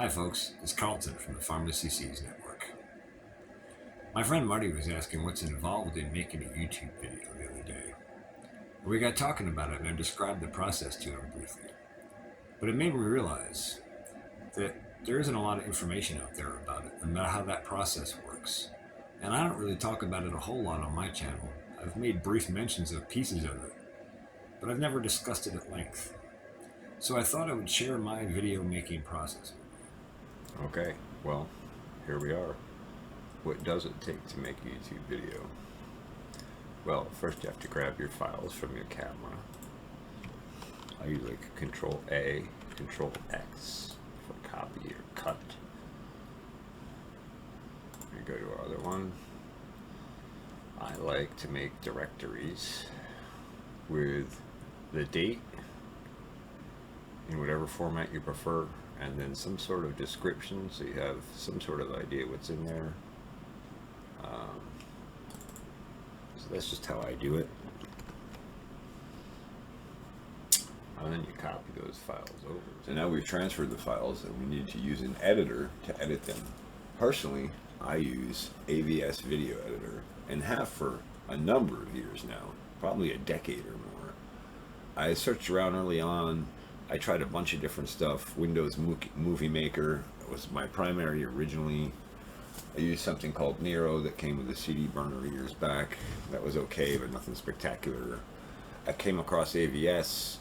Hi folks, it's Carlton from the Pharmacy Seeds Network. My friend Marty was asking what's involved in making a YouTube video the other day. We got talking about it and I described the process to him briefly. But it made me realize that there isn't a lot of information out there about it and about how that process works. And I don't really talk about it a whole lot on my channel. I've made brief mentions of pieces of it, but I've never discussed it at length. So I thought I would share my video making process. Okay, well, here we are. What does it take to make a YouTube video? Well, first you have to grab your files from your camera. I use like Control A, Control X for copy or cut. We go to our other one. I like to make directories with the date in whatever format you prefer, and then some sort of description so you have some sort of idea what's in there. So that's just how I do it. And then you copy those files over. So now we've transferred the files and we need to use an editor to edit them. Personally, I use AVS Video Editor and have for a number of years now, probably a decade or more. I searched around early on. I tried a bunch of different stuff. Windows Movie Maker was my primary originally. I used something called Nero that came with a CD burner years back. That was okay, but nothing spectacular. I came across AVS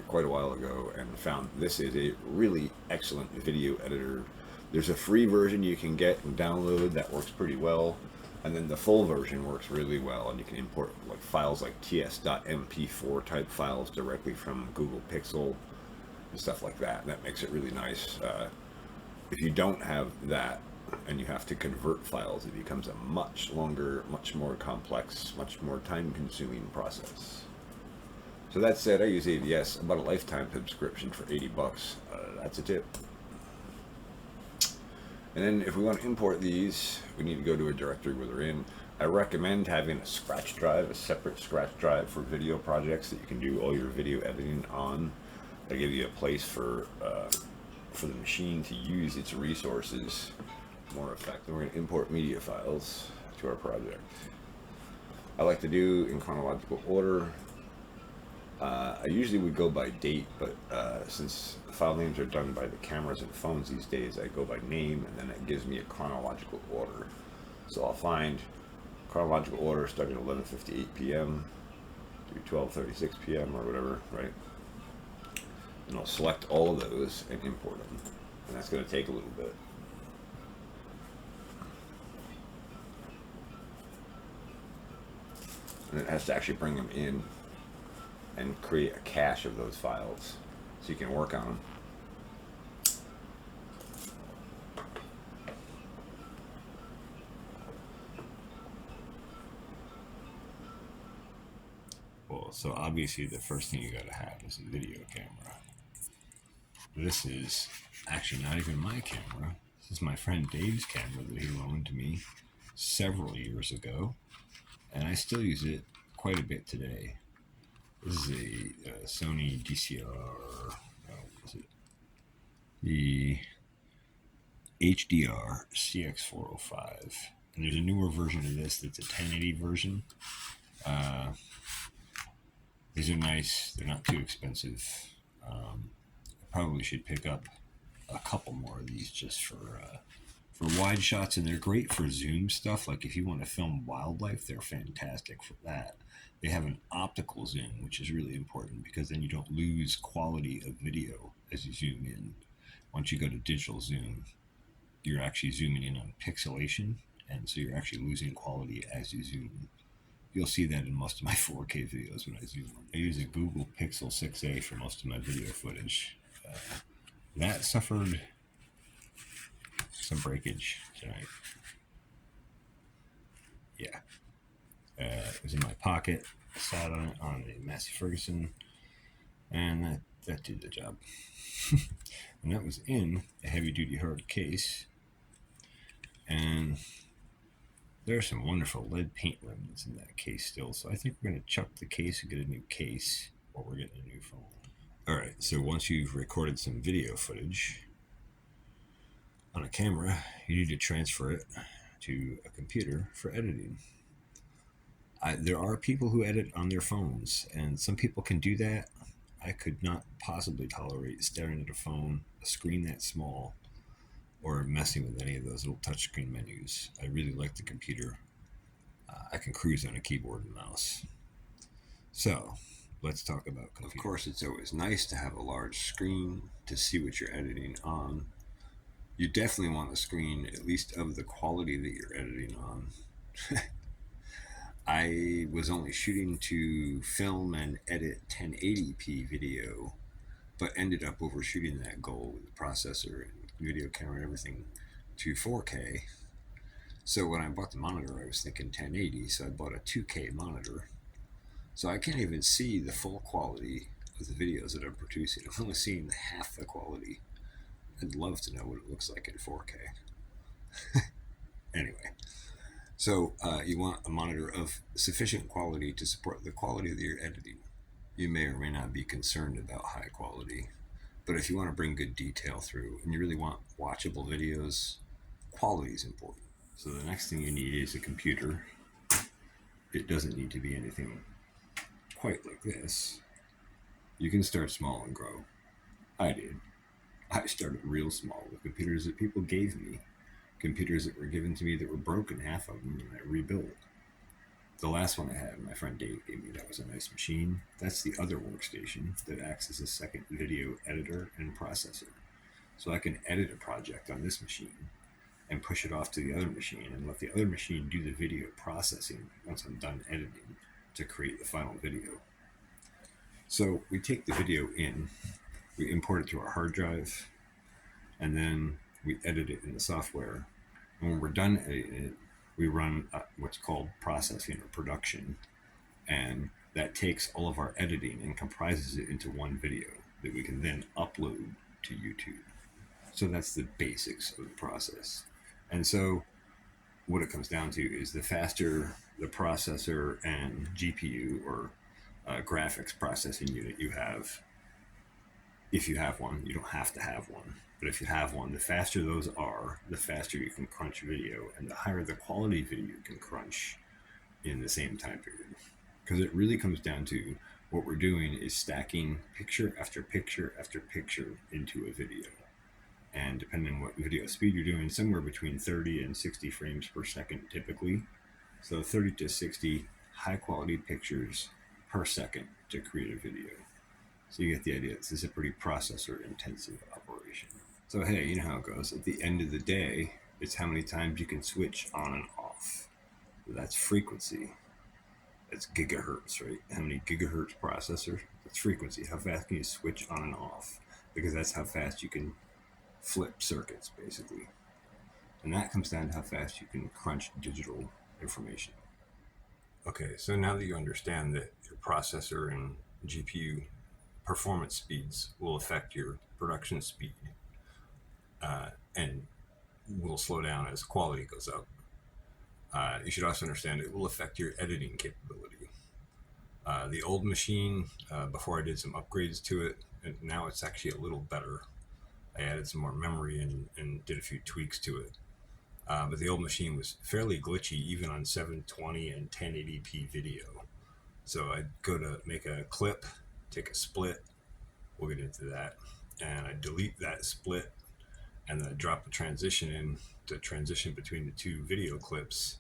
quite a while ago and found this is a really excellent video editor. There's a free version you can get and download that works pretty well, and then the full version works really well, and you can import like files like ts.mp4 type files directly from Google Pixel and stuff like that. That makes it really nice. If you don't have that and you have to convert files, it becomes a much longer, much more complex, much more time-consuming process. So that said, I use AVS, about a lifetime subscription for 80 bucks. That's a tip. And then if we want to import these, we need to go to a directory where they're in. I recommend having a scratch drive, a separate scratch drive for video projects that you can do all your video editing on. They give you a place for the machine to use its resources more effectively. We're going to import media files to our project. I like to do in chronological order. I usually would go by date, but since the file names are done by the cameras and phones these days, I go by name, and then it gives me a chronological order. So I'll find chronological order starting at 11:58 p.m. to 12:36 p.m. or whatever, right? And I'll select all of those and import them, and that's going to take a little bit. And it has to actually bring them in and create a cache of those files so you can work on them. Well, so obviously the first thing you gotta have is a video camera. This is actually not even my camera. This is my friend Dave's camera that he loaned to me several years ago, and I still use it quite a bit today. This is a Sony DCR, what was it? The HDR CX405. And there's a newer version of this that's a 1080 version. These are nice. They're not too expensive. I probably should pick up a couple more of these just for wide shots, and they're great for zoom stuff. Like if you want to film wildlife, they're fantastic for that. They have an optical zoom, which is really important because then you don't lose quality of video as you zoom in. Once you go to digital zoom, you're actually zooming in on pixelation, and so you're actually losing quality as you zoom in. You'll see that in most of my 4K videos when I zoom in. I use a Google Pixel 6a for most of my video footage. That suffered some breakage tonight. Yeah. It was in my pocket, sat on it on a Massey Ferguson, and that did the job. And that was in a heavy-duty hard case, and there's some wonderful lead paint remnants in that case still, so I think we're going to chuck the case and get a new case, or we're getting a new phone. Alright, so once you've recorded some video footage, On a camera, you need to transfer it to a computer for editing. There are people who edit on their phones, and some people can do that. I could not possibly tolerate staring at a phone, a screen that small, or messing with any of those little touchscreen menus. I really like the computer. I can cruise on a keyboard and mouse. So, let's talk about computers. Of course, it's always nice to have a large screen to see what you're editing on. You definitely want a screen at least of the quality that you're editing on. I was only shooting to film and edit 1080p video, but ended up overshooting that goal with the processor and video camera and everything to 4K. So when I bought the monitor, I was thinking 1080, so I bought a 2K monitor. So I can't even see the full quality of the videos that I'm producing. I'm only seeing half the quality. I'd love to know what it looks like in 4K. Anyway, so you want a monitor of sufficient quality to support the quality that you're editing. You may or may not be concerned about high quality, but if you want to bring good detail through and you really want watchable videos, quality is important. So the next thing you need is a computer. It doesn't need to be anything quite like this. You can start small and grow. I did. I started real small with computers that people gave me. Computers that were given to me that were broken, half of them, and I rebuilt. The last one I had, my friend Dave gave me, that was a nice machine. That's the other workstation that acts as a second video editor and processor. So I can edit a project on this machine and push it off to the other machine and let the other machine do the video processing once I'm done editing to create the final video. So we take the video in, we import it to our hard drive, and then we edit it in the software. And when we're done editing it, we run what's called processing or production, and that takes all of our editing and comprises it into one video that we can then upload to YouTube. So that's the basics of the process. And so what it comes down to is the faster the processor and GPU or graphics processing unit you have, if you have one, you don't have to have one, but if you have one, the faster those are, the faster you can crunch video, and the higher the quality video you can crunch in the same time period. Because it really comes down to what we're doing is stacking picture after picture after picture into a video. And depending on what video speed you're doing, somewhere between 30 and 60 frames per second typically. So 30 to 60 high quality pictures per second to create a video. So you get the idea. This is a pretty processor intensive operation. So hey, you know how it goes. At the end of the day, it's how many times you can switch on and off. That's frequency. That's gigahertz, right? How many gigahertz processor? That's frequency. How fast can you switch on and off? Because that's how fast you can flip circuits, basically. And that comes down to how fast you can crunch digital information. Okay, so now that you understand that your processor and GPU performance speeds will affect your production speed and will slow down as quality goes up, you should also understand it will affect your editing capability. The old machine, before I did some upgrades to it, and now it's actually a little better. I added some more memory and did a few tweaks to it. But the old machine was fairly glitchy even on 720 and 1080p video. So I'd go to make a clip, take a split, we'll get into that, and I delete that split, and then I drop a transition in to transition between the two video clips,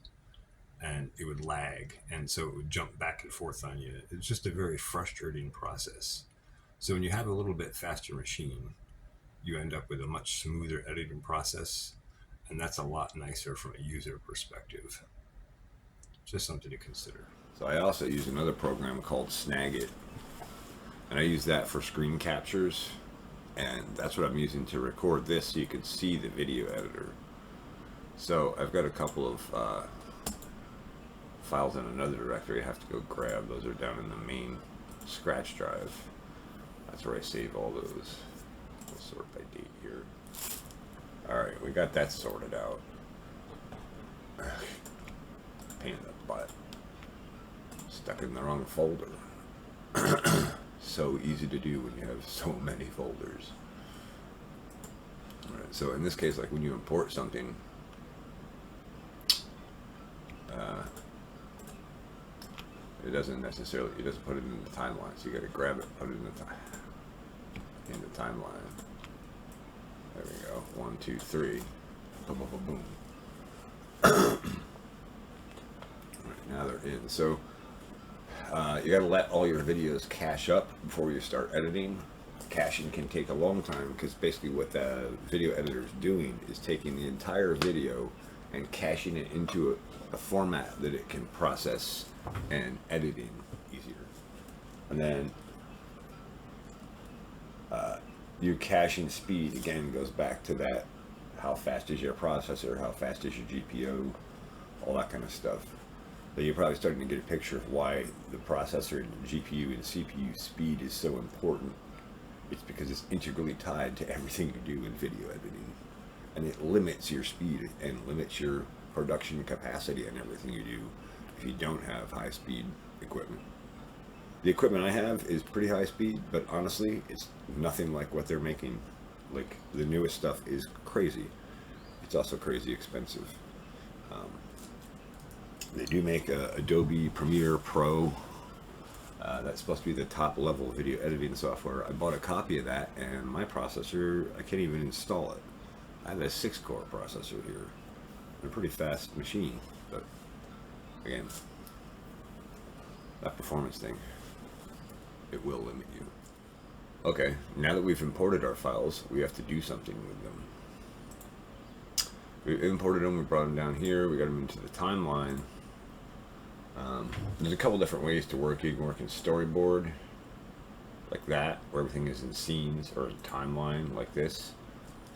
and it would lag, and so it would jump back and forth on you. It's just a very frustrating process. So when you have a little bit faster machine, you end up with a much smoother editing process, and that's a lot nicer from a user perspective. Just something to consider. So I also use another program called Snagit, and I use that for screen captures, and that's what I'm using to record this so you can see the video editor. So I've got a couple of files in another directory I have to go grab. Those are down in the main scratch drive. That's where I save all those. We'll sort by date here. Alright, we got that sorted out. Pain in the butt. Stuck in the wrong folder. So easy to do when you have so many folders. Alright, So in this case, like when you import something, it doesn't put it in the timeline. So you got to grab it, put it in the timeline. There we go. 1, 2, 3. Boom, boom, boom, boom. Right, now they're in. So you got to let all your videos cache up before you start editing. Caching can take a long time because basically what the video editor is doing is taking the entire video and caching it into a format that it can process and editing easier. And then your caching speed again goes back to that: how fast is your processor, how fast is your GPU, all that kind of stuff. But you're probably starting to get a picture of why the processor and the GPU and CPU speed is so important. It's because it's integrally tied to everything you do in video editing, and it limits your speed and limits your production capacity on everything you do if you don't have high speed equipment. The equipment I have is pretty high speed, but honestly, it's nothing like what they're making. Like, the newest stuff is crazy. It's also crazy expensive. They do make Adobe Premiere Pro. That's supposed to be the top level video editing software. I bought a copy of that, and my processor, I can't even install it. I have a 6-core processor here. A pretty fast machine, but again, that performance thing, it will limit you. Okay, now that we've imported our files, we have to do something with them. We imported them, we brought them down here, we got them into the timeline. There's a couple different ways to work. You can work in storyboard, like that, where everything is in scenes, or in timeline, like this.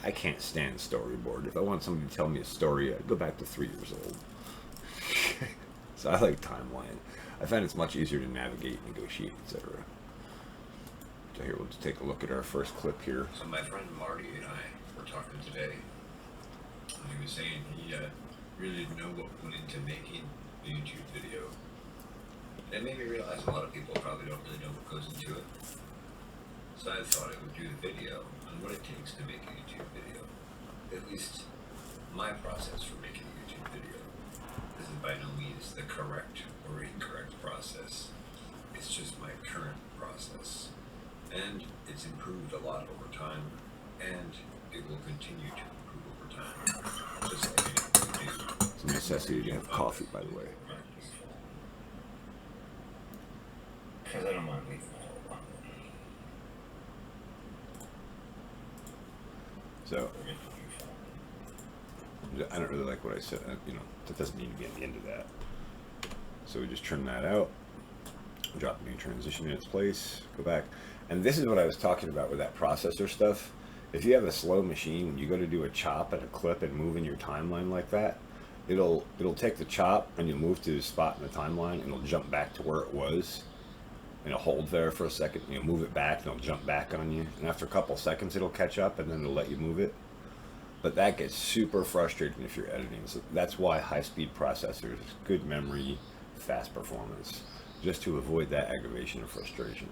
I can't stand storyboard. If I want somebody to tell me a story, I'd go back to 3 years old. So I like timeline. I find it's much easier to navigate, negotiate, etc. So here, we'll just take a look at our first clip here. So my friend Marty and I were talking today, and he was saying he really didn't know what went into making a YouTube video. That made me realize a lot of people probably don't really know what goes into it. So I thought I would do the video on what it takes to make a YouTube video. At least my process for making a YouTube video. This is by no means the correct or incorrect process. It's just my current process. And it's improved a lot over time, and it will continue to improve over time. Just like anything new. It's a necessity to have coffee, by the way. Because I don't want to leave the whole lot. So, I don't really like what I said. That doesn't need to be at the end of that. So we just trim that out, drop the new transition in its place, go back. And this is what I was talking about with that processor stuff. If you have a slow machine, when you go to do a chop and a clip and move in your timeline like that, it'll take the chop and you'll move to a spot in the timeline and it'll jump back to where it was. And it'll hold there for a second, and you'll move it back and it'll jump back on you. And after a couple seconds it'll catch up and then it'll let you move it. But that gets super frustrating if you're editing. So that's why high-speed processors, good memory, fast performance, just to avoid that aggravation and frustration.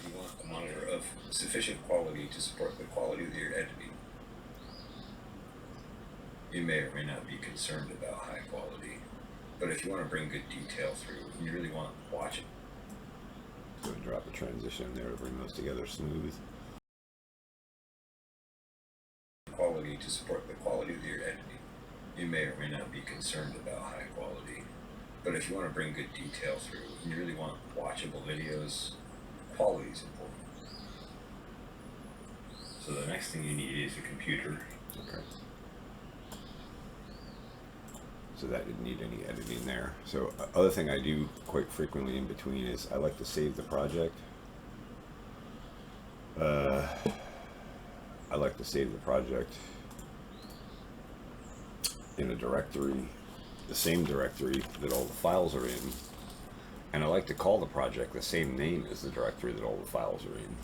You want a monitor of sufficient quality to support the quality of your editing. You may or may not be concerned about high quality, but if you want to bring good detail through, and you really want to watch it. So drop a transition in there to bring those together smooth. Quality to support the quality of your editing. You may or may not be concerned about high quality, but if you want to bring good detail through, and you really want watchable videos, quality is important. So the next thing you need is a computer. Okay. So that didn't need any editing there. So other thing I do quite frequently in between is I like to save the project. I like to save the project in a directory, the same directory that all the files are in. And I like to call the project the same name as the directory that all the files are in.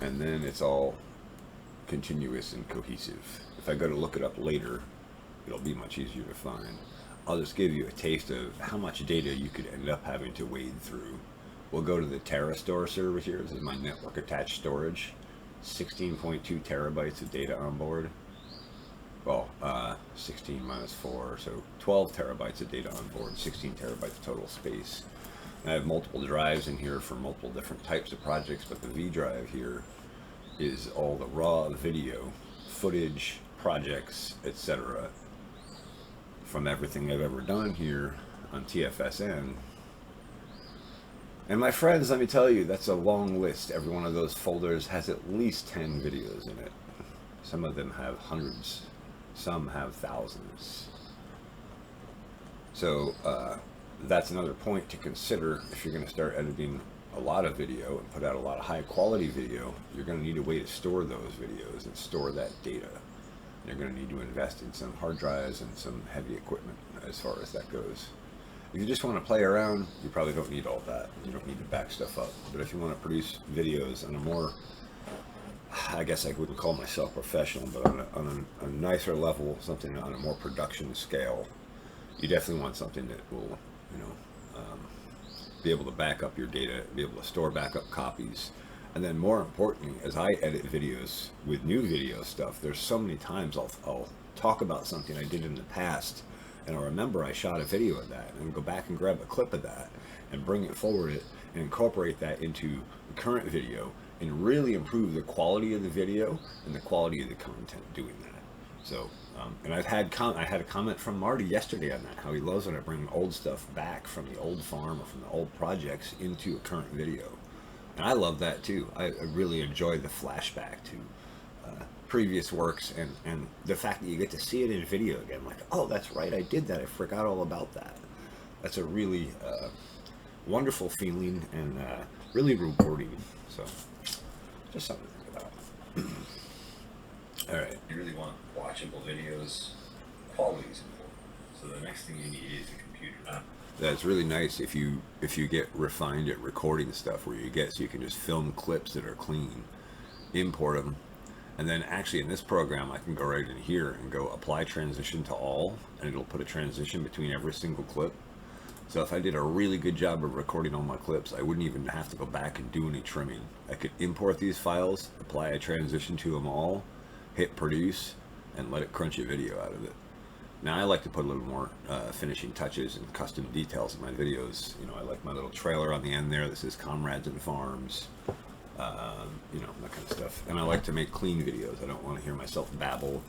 And then it's all continuous and cohesive. If I go to look it up later, it'll be much easier to find. I'll just give you a taste of how much data you could end up having to wade through. We'll go to the TerraStore server here. This is my network attached storage. 16.2 terabytes of data on board. Well, 16 minus 4, so 12 terabytes of data on board, 16 terabytes total space. And I have multiple drives in here for multiple different types of projects, but the V drive here is all the raw video, footage, projects, etc. from everything I've ever done here on TFSN. And my friends, let me tell you, that's a long list. Every one of those folders has at least 10 videos in it. Some of them have hundreds. Some have thousands. So that's another point to consider if you're going to start editing a lot of video and put out a lot of high quality video. You're going to need a way to store those videos and store that data. You're going to need to invest in some hard drives and some heavy equipment as far as that goes. If you just want to play around, you probably don't need all that. You don't need to back stuff up. But if you want to produce videos on a more, I guess I wouldn't call myself professional, but on a nicer level, something on a more production scale, you definitely want something that will, be able to back up your data, be able to store backup copies. And then more importantly, as I edit videos with new video stuff, there's so many times I'll talk about something I did in the past, and I'll remember I shot a video of that, and go back and grab a clip of that and bring it forward and incorporate that into the current video and really improve the quality of the video and the quality of the content doing that. So, and I had a comment from Marty yesterday on that, how he loves when I bring old stuff back from the old farm or from the old projects into a current video. And I love that too. I really enjoy the flashback to previous works and the fact that you get to see it in video again, like, oh, that's right, I did that, I forgot all about that. That's a really wonderful feeling and really rewarding. So, just something to think about. All right. You really want watchable videos. Quality is important. So the next thing you need is a computer. That's really nice if you get refined at recording stuff where you get so you can just film clips that are clean, import them, and then actually in this program I can go right in here and go apply transition to all, and it'll put a transition between every single clip. So if I did a really good job of recording all my clips, I wouldn't even have to go back and do any trimming. I could import these files, apply a transition to them all, hit produce, and let it crunch a video out of it. Now I like to put a little more finishing touches and custom details in my videos. I like my little trailer on the end there that says Comrades and Farms, that kind of stuff. And I like to make clean videos. I don't want to hear myself babble.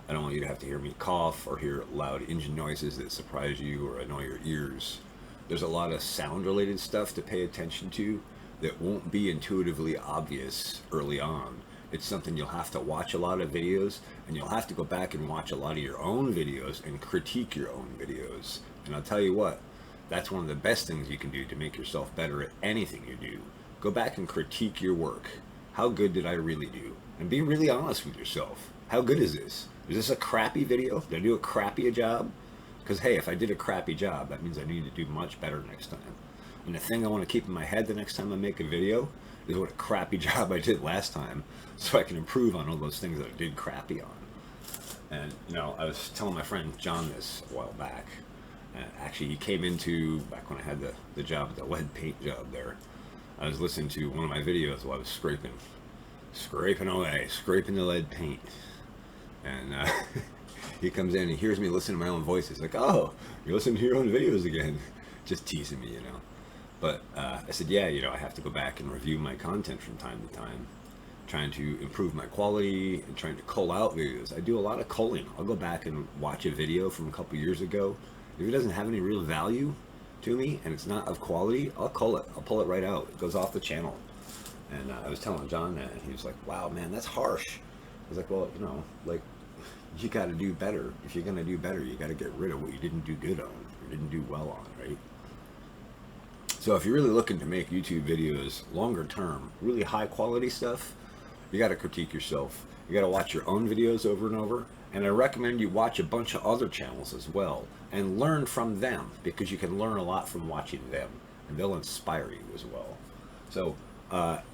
I don't want you to have to hear me cough or hear loud engine noises that surprise you or annoy your ears. There's a lot of sound related stuff to pay attention to that won't be intuitively obvious early on. It's something you'll have to watch a lot of videos, and you'll have to go back and watch a lot of your own videos and critique your own videos. And I'll tell you what, that's one of the best things you can do to make yourself better at anything you do. Go back and critique your work. How good did I really do? And be really honest with yourself. How good is this? Is this a crappy video? Did I do a crappy job? Because hey, if I did a crappy job, that means I need to do much better next time. And the thing I want to keep in my head the next time I make a video is what a crappy job I did last time, so I can improve on all those things that I did crappy on. And I was telling my friend John this a while back. Actually, he came into, back when I had the job, the lead paint job there, I was listening to one of my videos while I was scraping away, scraping the lead paint. And he comes in and he hears me listen to my own voice. He's like, oh, you're listening to your own videos again. Just teasing me, But I said, yeah, I have to go back and review my content from time to time, trying to improve my quality and trying to cull out videos. I do a lot of culling. I'll go back and watch a video from a couple years ago. If it doesn't have any real value to me and it's not of quality, I'll cull it. I'll pull it right out. It goes off the channel. And I was telling John that, and he was like, wow, man, that's harsh. I was like, well, you got to do better. If you're going to do better, you got to get rid of what you didn't do good on or didn't do well on, right? So if you're really looking to make YouTube videos longer term, really high quality stuff, you got to critique yourself. You got to watch your own videos over and over. And I recommend you watch a bunch of other channels as well and learn from them, because you can learn a lot from watching them and they'll inspire you as well. So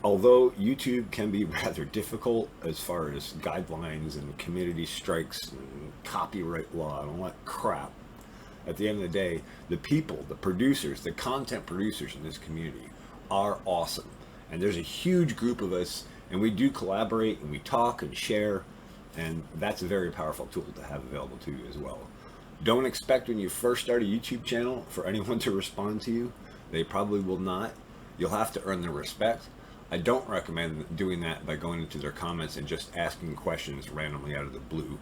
although YouTube can be rather difficult as far as guidelines and community strikes and copyright law and all that crap, at the end of the day, the people, the producers, the content producers in this community are awesome. And there's a huge group of us And we do collaborate and we talk and share, and that's a very powerful tool to have available to you as well. Don't expect when you first start a YouTube channel for anyone to respond to you. They probably will not. You'll have to earn their respect. I don't recommend doing that by going into their comments and just asking questions randomly out of the blue.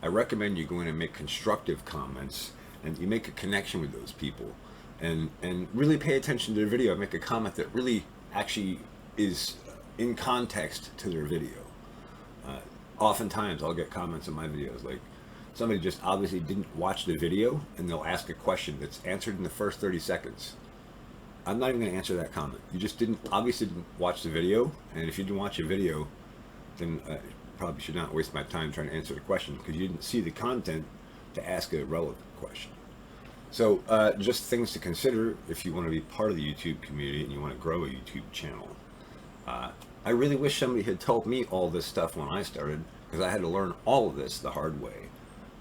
I recommend you go in and make constructive comments, and you make a connection with those people, and really pay attention to their video. Make a comment that really actually is in context to their video. Oftentimes I'll get comments on my videos like somebody just obviously didn't watch the video, and they'll ask a question that's answered in the first 30 seconds. I'm not even going to answer that comment. You just obviously didn't watch the video, and if you didn't watch a video, then probably should not waste my time trying to answer the question, because you didn't see the content to ask a relevant question. So just things to consider if you want to be part of the YouTube community and you want to grow a YouTube channel. I really wish somebody had told me all this stuff when I started, because I had to learn all of this the hard way.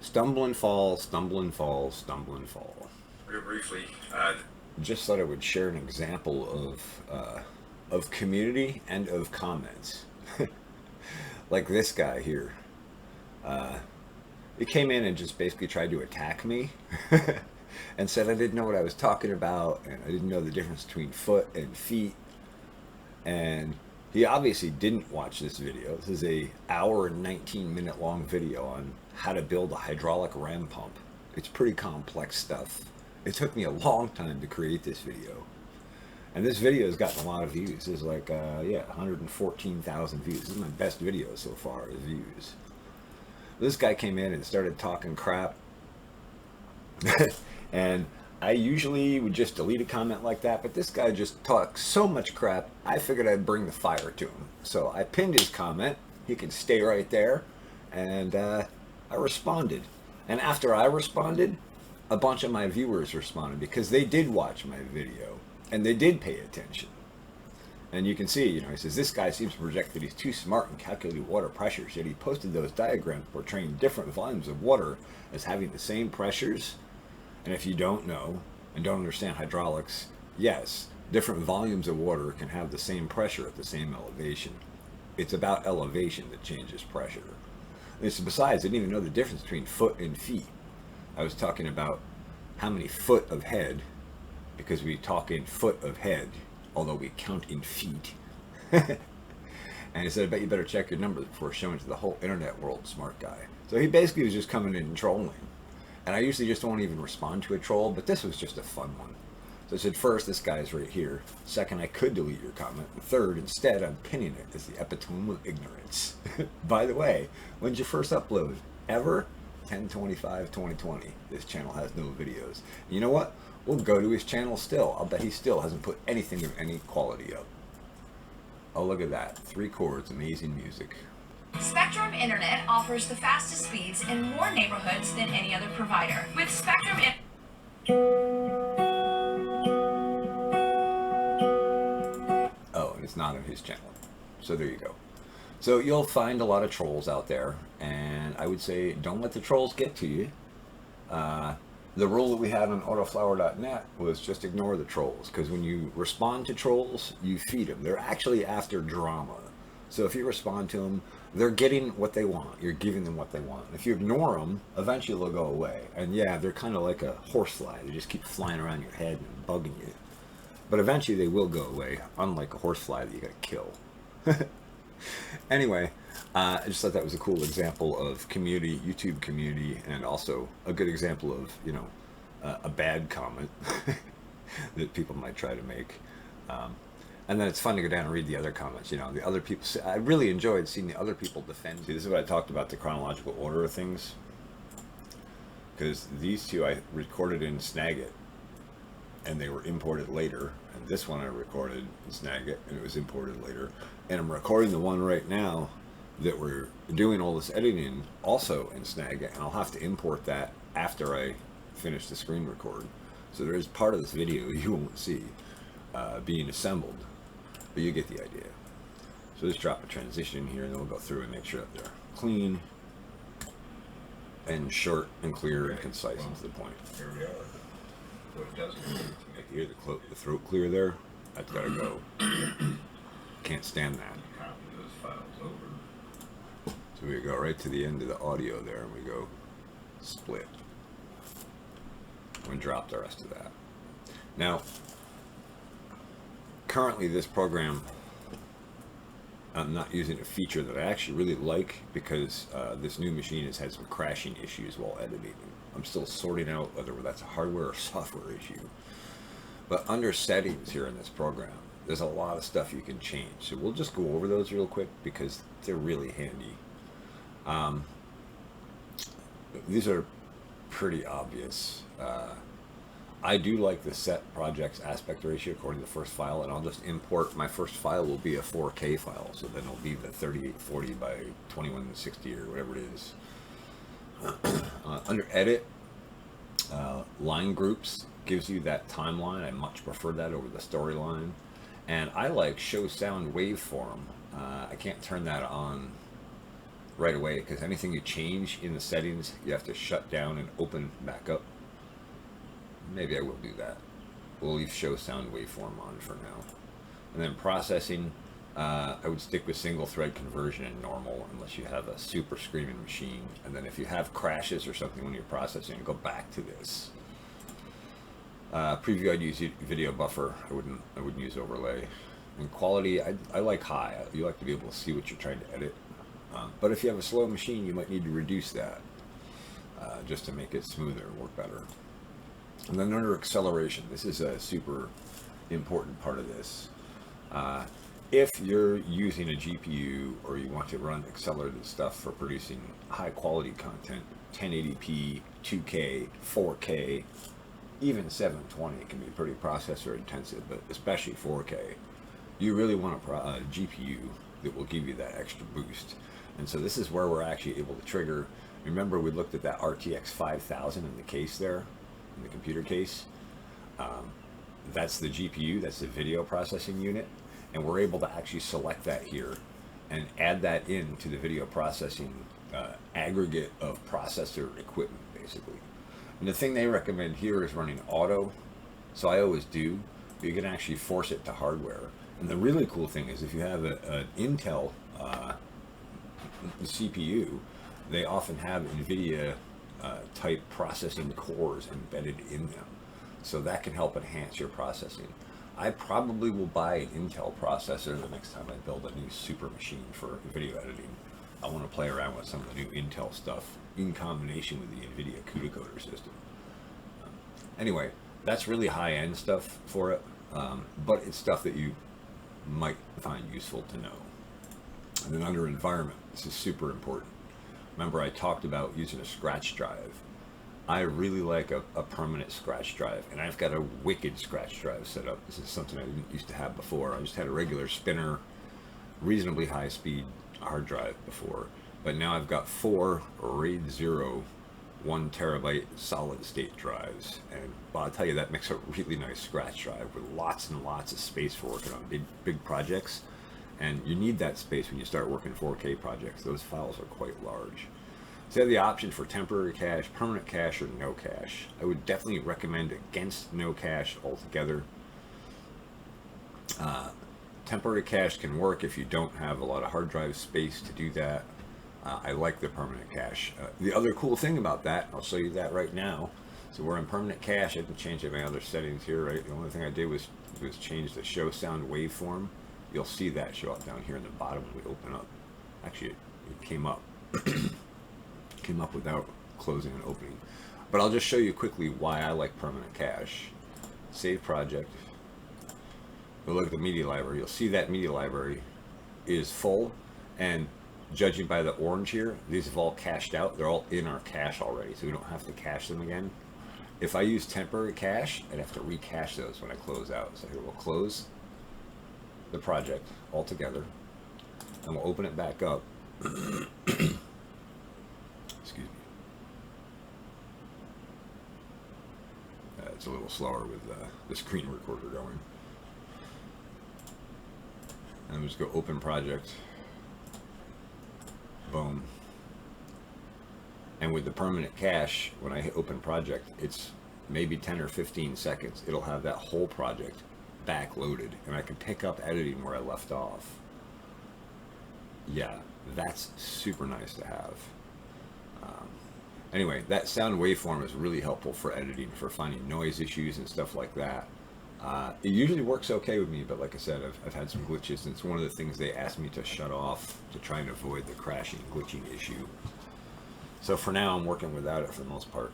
Stumble and fall, stumble and fall, stumble and fall. Real briefly, just thought I would share an example of community and of comments. Like this guy here. He came in and just basically tried to attack me and said I didn't know what I was talking about, and I didn't know the difference between foot and feet. And he obviously didn't watch this video. This is a hour and 19-minute long video on how to build a hydraulic ram pump. It's pretty complex stuff. It took me a long time to create this video. And this video has gotten a lot of views. It's like, 114,000 views. This is my best video so far as views. This guy came in and started talking crap. And I usually would just delete a comment like that, but this guy just talked so much crap, I figured I'd bring the fire to him. So I pinned his comment. He could stay right there. And I responded. And after I responded, a bunch of my viewers responded, because they did watch my video and they did pay attention. And you can see, he says, this guy seems to project that he's too smart in calculating water pressures, yet he posted those diagrams portraying different volumes of water as having the same pressures. And if you don't know and don't understand hydraulics, yes, different volumes of water can have the same pressure at the same elevation. It's about elevation that changes pressure. Besides, I didn't even know the difference between foot and feet. I was talking about how many foot of head, because we talk in foot of head, although we count in feet. And he said, I bet you better check your numbers before showing to the whole internet world, smart guy. So he basically was just coming in and trolling. And I usually just don't even respond to a troll, but this was just a fun one. So I said, first, this guy's right here. Second, I could delete your comment. And third, instead, I'm pinning it as the epitome of ignorance. By the way, when'd you first upload? Ever? 10/25/2020. This channel has no videos. You know what? We'll go to his channel still. I'll bet he still hasn't put anything of any quality up. Oh, look at that. 3 chords, amazing music. Spectrum Internet offers the fastest speeds in more neighborhoods than any other provider. With Spectrum Oh, and it's not on his channel. So there you go. So you'll find a lot of trolls out there, and I would say don't let the trolls get to you. The rule that we had on autoflower.net was just ignore the trolls, because when you respond to trolls, you feed them. They're actually after drama. So if you respond to them, they're getting what they want. You're giving them what they want. If you ignore them, eventually they'll go away. And yeah, they're kind of like a horsefly. They just keep flying around your head and bugging you. But eventually they will go away, unlike a horsefly that you gotta kill. Anyway, I just thought that was a cool example of community, YouTube community, and also a good example of, a bad comment that people might try to make. And then it's fun to go down and read the other comments. The other people. I really enjoyed seeing the other people defend. See, this is what I talked about, the chronological order of things. Because these two I recorded in Snagit, and they were imported later. And this one I recorded in Snagit, and it was imported later. And I'm recording the one right now that we're doing all this editing also in Snagit, and I'll have to import that after I finish the screen record. So there is part of this video you won't see being assembled, but you get the idea. So just drop a transition here, and then we'll go through and make sure that they're clean and short and clear and concise and to the point. Here we are. So it doesn't Make the throat clear there. That's gotta go. Can't stand that. copy those files So we go right to the end of the audio there, and we go split. And drop the rest of that. Now, currently this program, I'm not using a feature that I actually really like because this new machine has had some crashing issues while editing. I'm still sorting out whether that's a hardware or software issue. But under settings here in this program, there's a lot of stuff you can change. So we'll just go over those real quick because they're really handy. These are pretty obvious. I do like the set projects aspect ratio according to the first file, and I'll just import, my first file will be a 4K file, so then it'll be the 3840 by 2160 or whatever it is. Under edit, line groups gives you that timeline. I much prefer that over the storyline. And I like show sound waveform. I can't turn that on right away because anything you change in the settings, you have to shut down and open back up. Maybe I will do that. We'll leave show sound waveform on for now. And then processing, I would stick with single thread conversion and normal unless you have a super screaming machine. And then if you have crashes or something when you're processing, go back to this. Preview, I'd use video buffer. I wouldn't use overlay. And quality, I like high. You like to be able to see what you're trying to edit. But if you have a slow machine, you might need to reduce that just to make it smoother and work better. And then under acceleration, this is a super important part of this. If you're using a GPU or you want to run accelerated stuff for producing high quality content, 1080p, 2K, 4K, even 720 can be pretty processor intensive, but especially 4K, you really want a GPU that will give you that extra boost. And so this is where we're actually able to trigger. Remember, we looked at that RTX 5000 in the case there, in the computer case. That's the GPU, that's the video processing unit, and we're able to actually select that here and add that into the video processing aggregate of processor equipment, basically. And the thing they recommend here is running auto, so I always do, but you can actually force it to hardware. And the really cool thing is if you have an Intel CPU, they often have NVIDIA type processing cores embedded in them. So that can help enhance your processing. I probably will buy an Intel processor the next time I build a new super machine for video editing. I want to play around with some of the new Intel stuff in combination with the NVIDIA CUDA coder system. Anyway, that's really high-end stuff for it, but it's stuff that you might find useful to know. And then under environment, this is super important. Remember, I talked about using a scratch drive. I really like a permanent scratch drive, and I've got a wicked scratch drive set up. This is something I didn't used to have before. I just had a regular spinner, reasonably high speed hard drive before, but now I've got 4 RAID 0 1 terabyte solid state drives, and well, I'll tell you, that makes a really nice scratch drive with lots and lots of space for working on big projects. And you need that space when you start working 4K projects. Those files are quite large. So you have the option for temporary cache, permanent cache, or no cache. I would definitely recommend against no cache altogether. Temporary cache can work if you don't have a lot of hard drive space to do that. I like the permanent cache. The other cool thing about that, I'll show you that right now. So we're in permanent cache. I didn't change any other settings here, right? The only thing I did was change the show sound waveform. You'll see that show up down here in the bottom when we open up. Actually, it came up. Came up without closing and opening. But I'll just show you quickly why I like permanent cache. Save project. We'll look at the media library. You'll see that media library is full, and judging by the orange here, these have all cached out. They're all in our cache already, so we don't have to cache them again. If I use temporary cache, I'd have to recache those when I close out. So here we'll close the project altogether, and we'll open it back up. Excuse me. It's a little slower with the screen recorder going. And we'll just go open project. Boom. And with the permanent cache, when I hit open project, it's maybe 10 or 15 seconds. It'll have that whole project back loaded, and I can pick up editing where I left off. Yeah, That's super nice to have. Anyway, that sound waveform is really helpful for editing, for finding noise issues and stuff like that. It usually works okay with me, but like I said, I've had some glitches, and it's one of the things they asked me to shut off to try and avoid the crashing, glitching issue. So for now, I'm working without it for the most part.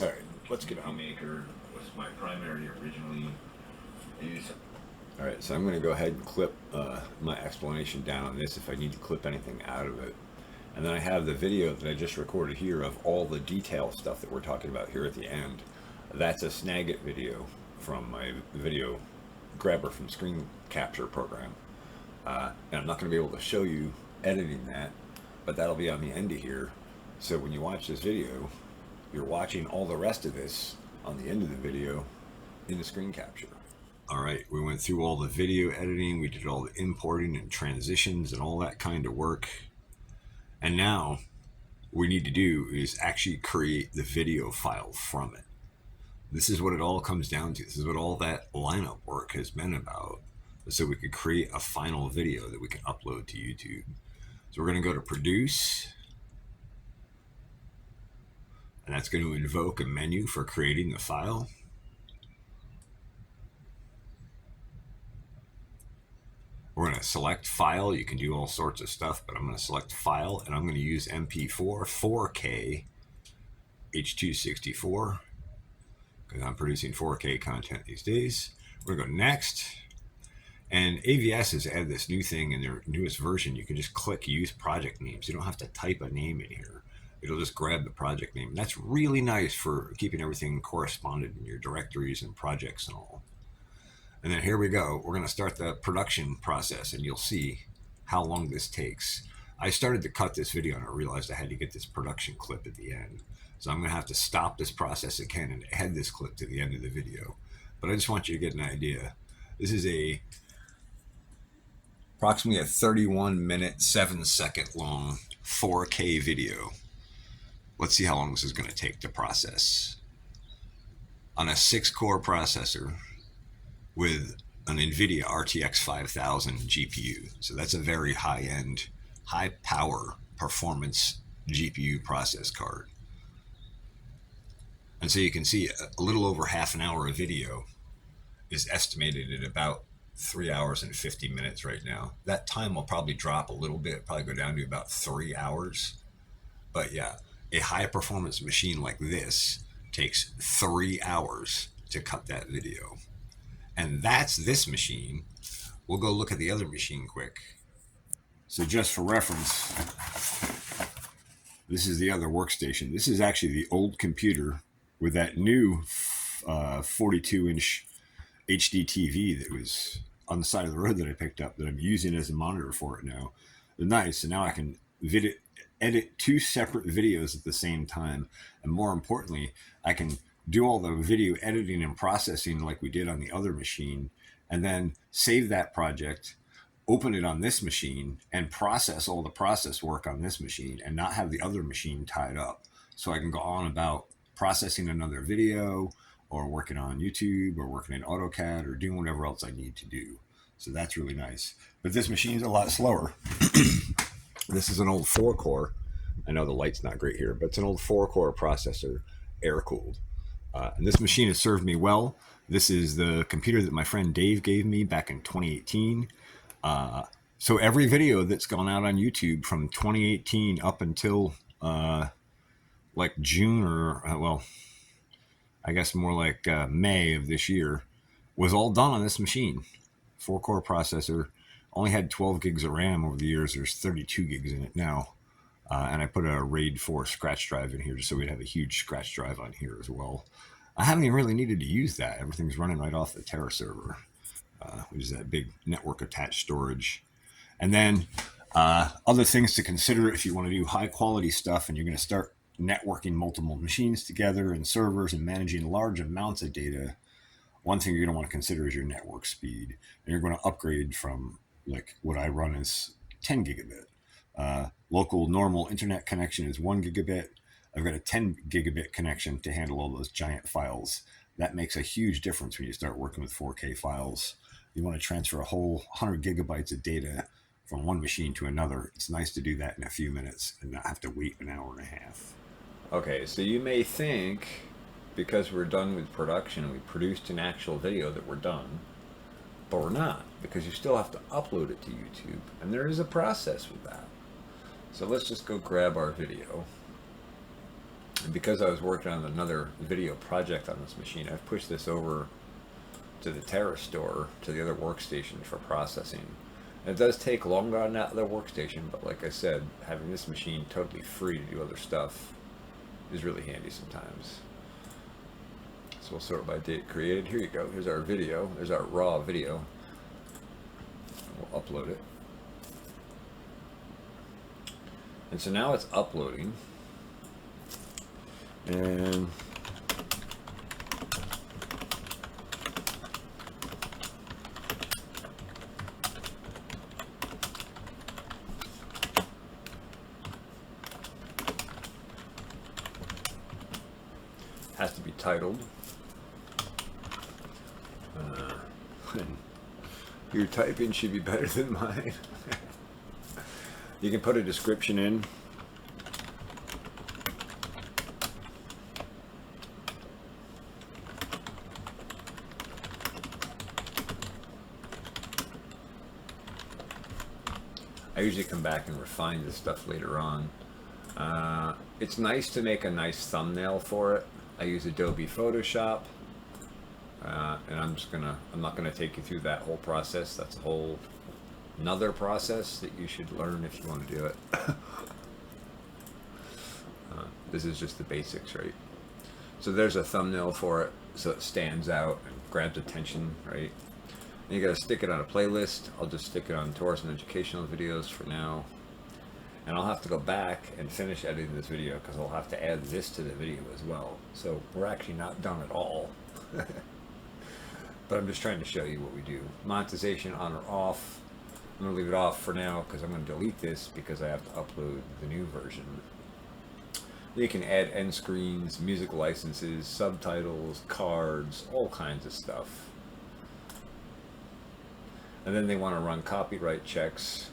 All right, let's get on. Maker was my primary originally used. All right, so I'm going to go ahead and clip my explanation down on this if I need to clip anything out of it. And then I have the video that I just recorded here of all the detail stuff that we're talking about here at the end. That's a Snagit video from my video grabber from Screen Capture program. And I'm not going to be able to show you editing that, but that'll be on the end of here. So when you watch this video, you're watching all the rest of this on the end of the video in the Screen Capture. All right, we went through all the video editing, we did all the importing and transitions and all that kind of work. And now what we need to do is actually create the video file from it. This is what it all comes down to. This is what all that lineup work has been about. So we could create a final video that we can upload to YouTube. So we're going to go to produce. And that's going to invoke a menu for creating the file. We're going to select file. You can do all sorts of stuff, but I'm going to select file, and I'm going to use MP4 4K H.264 because I'm producing 4K content these days. We're going to go next. And AVS has added this new thing in their newest version. You can just click use project names. You don't have to type a name in here. It'll just grab the project name. And that's really nice for keeping everything corresponded in your directories and projects and all. And then here we go. We're going to start the production process, and you'll see how long this takes. I started to cut this video, and I realized I had to get this production clip at the end. So I'm going to have to stop this process again and add this clip to the end of the video. But I just want you to get an idea. This is approximately a 31-minute, 7-second long 4K video. Let's see how long this is going to take to process. On a 6-core processor with an NVIDIA RTX 5000 GPU. So that's a very high-end, high-power performance GPU process card. And so you can see a little over half an hour of video is estimated at about 3 hours and 50 minutes right now. That time will probably drop a little bit, probably go down to about 3 hours. But yeah, a high-performance machine like this takes 3 hours to cut that video. And that's this machine. We'll go look at the other machine quick. So just for reference, this is the other workstation. This is actually the old computer with that new 42-inch HD TV that was on the side of the road that I picked up that I'm using as a monitor for it now. They're nice, and now I can edit 2 separate videos at the same time. And more importantly, I can do all the video editing and processing like we did on the other machine, and then save that project, open it on this machine, and process all the process work on this machine and not have the other machine tied up. So I can go on about processing another video or working on YouTube or working in AutoCAD or doing whatever else I need to do. So that's really nice. But this machine's a lot slower. This is an old 4-core. I know the light's not great here, but it's an old 4-core processor, air-cooled. And this machine has served me well. This is the computer that my friend Dave gave me back in 2018. So every video that's gone out on YouTube from 2018 up until like June or, well, I guess more like May of this year was all done on this machine. 4-core processor, only had 12 gigs of RAM over the years. There's 32 gigs in it now. And I put a RAID 4 scratch drive in here just so we'd have a huge scratch drive on here as well. I haven't even really needed to use that. Everything's running right off the Terra server, which is that big network attached storage. And then other things to consider if you want to do high quality stuff and you're going to start networking multiple machines together and servers and managing large amounts of data. One thing you're going to want to consider is your network speed. And you're going to upgrade from, like what I run is 10 gigabit. Local normal internet connection is 1 gigabit. I've got a 10 gigabit connection to handle all those giant files. That makes a huge difference when you start working with 4K files. You want to transfer a whole 100 gigabytes of data from one machine to another, it's nice to do that in a few minutes and not have to wait an hour and a half. Okay, so you may think because we're done with production and we produced an actual video that we're done, but we're not, because you still have to upload it to YouTube, and there is a process with that. So let's just go grab our video. And because I was working on another video project on this machine, I've pushed this over to the Terra store, to the other workstation for processing. And it does take longer on that other workstation, but like I said, having this machine totally free to do other stuff is really handy sometimes. So we'll sort by date created. Here you go. Here's our video. There's our raw video. We'll upload it. And so now it's uploading. And has to be titled. Your typing should be better than mine. You can put a description in. I usually come back and refine this stuff later on. It's nice to make a nice thumbnail for it. I use Adobe Photoshop, and I'm not gonna take you through that whole process. That's a whole another process that you should learn if you want to do it. This is just the basics, right? So there's a thumbnail for it, so it stands out and grabs attention, right? And you gotta stick it on a playlist. I'll just stick it on tourist and educational videos for now. And I'll have to go back and finish editing this video because I'll have to add this to the video as well. So we're actually not done at all. But I'm just trying to show you what we do. Monetization on or off. I'm gonna leave it off for now because I'm gonna delete this because I have to upload the new version. You can add end screens, music licenses, subtitles, cards, all kinds of stuff. And then they want to run copyright checks.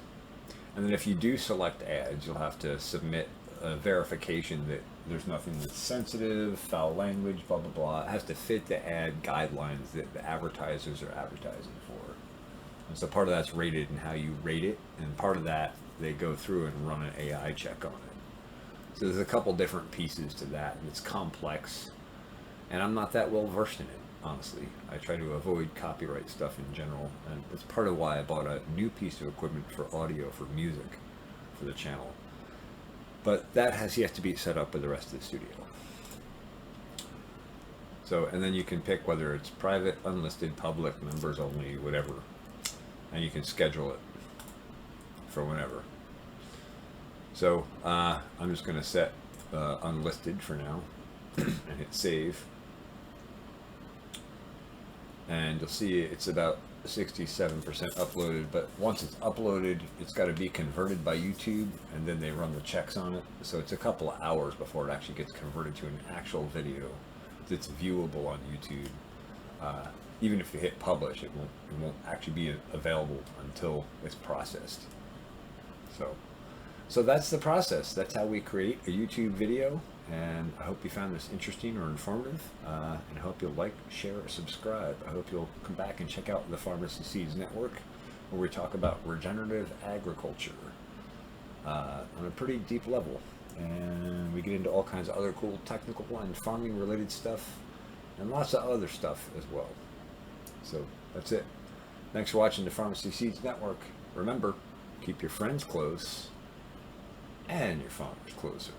And then if you do select ads, you'll have to submit a verification that there's nothing that's sensitive, foul language, blah, blah, blah. It has to fit the ad guidelines that the advertisers are advertising for. And so part of that's rated and how you rate it. And part of that, they go through and run an AI check on it. So there's a couple different pieces to that, and it's complex. And I'm not that well versed in it, honestly. I try to avoid copyright stuff in general, and it's part of why I bought a new piece of equipment for audio, for music, for the channel. But that has yet to be set up with the rest of the studio. So, and then you can pick whether it's private, unlisted, public, members only, whatever. And you can schedule it for whenever. So, I'm just going to set unlisted for now and hit save. And you'll see it's about 67% uploaded, but once it's uploaded, it's got to be converted by YouTube, and then they run the checks on it. So it's a couple of hours before it actually gets converted to an actual video that's viewable on YouTube. Even if you hit publish, it won't actually be available until it's processed. So that's the process. That's how we create a YouTube video. And I hope you found this interesting or informative, and I hope you'll like, share, or subscribe. I hope you'll come back and check out the Pharmacy Seeds Network, where we talk about regenerative agriculture on a pretty deep level. And we get into all kinds of other cool technical and farming related stuff, and lots of other stuff as well. So that's it. Thanks for watching the Pharmacy Seeds Network. Remember, keep your friends close and your farmers closer.